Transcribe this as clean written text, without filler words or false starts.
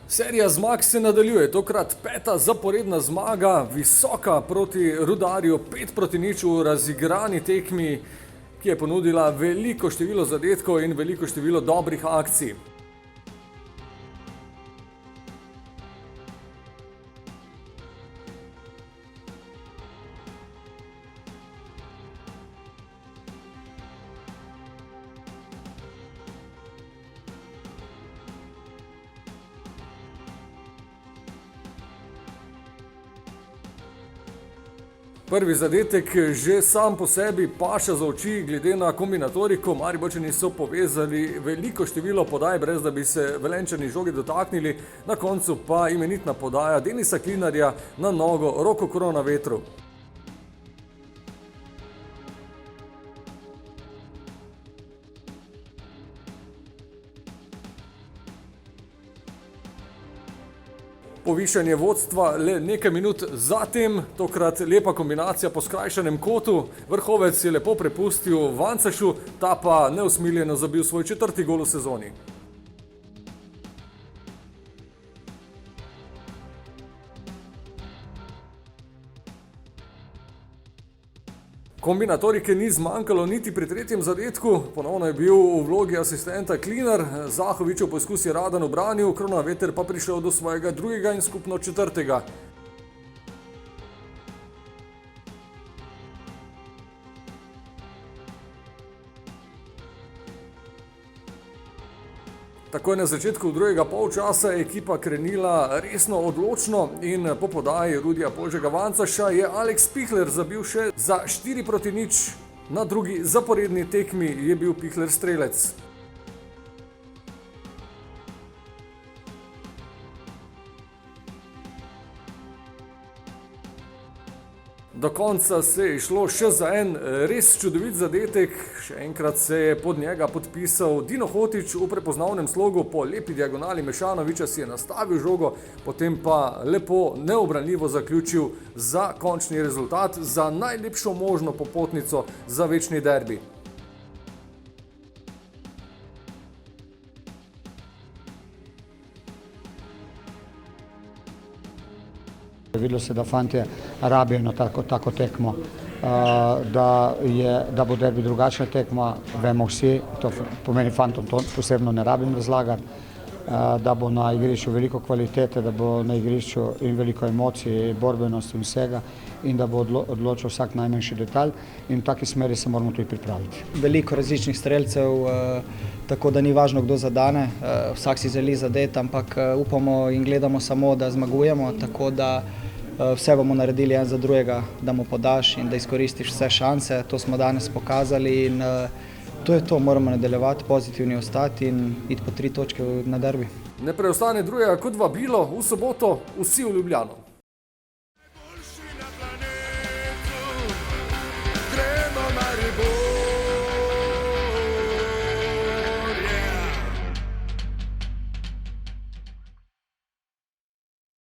Serija zmag se nadaljuje, tokrat 5. zaporedna zmaga, visoka proti Rudarju, 5-0 v razigrani tekmi, ki je ponudila veliko število zadetkov in veliko število dobrih akcij. Prvi zadetek že sam po sebi paša za oči, glede na kombinatoriko. Mariborčani so povezali veliko število podaj, brez da bi se Velenjčani žoge dotaknili, na koncu pa imenitna podaja Denisa Klinarja na nogo Roko Krono na vetru. Povišanje vodstva le nekaj minut zatem, tokrat lepa kombinacija po skrajšanem kotu. Vrhovec je lepo prepustil Vancašu, ta pa neusmiljeno zabil svoj 4. gol v sezoni. Kombinatorike ni zmanjkalo niti pri 3. zadetku, ponovno je bil v vlogi asistenta Klinar, Zahovićev poskus je Radan ubranil, Krono na veter pa prišel do svojega 2. in skupno 4. Takoj na začetku 2. polčasa je ekipa krenila resno odločno in po podaji Rudija Polžega Vancaša je Alex Pihler zabil še za 4-0. Na drugi zaporedni tekmi je bil Pihler strelec. Do konca se je šlo še za en res čudovit zadetek. Še enkrat se je pod njega podpisal Dino Hotić v prepoznavnem slogu, po lepi diagonali Mešanovića si je nastavil žogo, potem pa lepo, neubranljivo zaključil za končni rezultat, za najlepšo možno popotnico za večni derbi. Videlo se, da fantje rabijo na tako tekmo, da bo derbi drugačna tekma, vemo vsi, to pomeni fantom to posebno ne rabim razlagati, da bo na igrišču veliko kvalitete, da bo na igrišču in veliko emocij, borbenosti in vsega in da bo odločil vsak najmanjši detalj in v taki smeri se moramo tudi pripraviti. Veliko različnih strelcev, tako da ni važno, kdo zadane, vsak si želi zadeti, ampak upamo in gledamo samo, da zmagujemo, tako da vse bomo naredili en za drugega, da mu podaš in da izkoristiš vse šanse. To smo danes pokazali in to je to, moramo nadaljevati, pozitivni ostati in iti po 3 točke na derbi. Ne preostane drugega kot vabilo v soboto vsi v Ljubljano.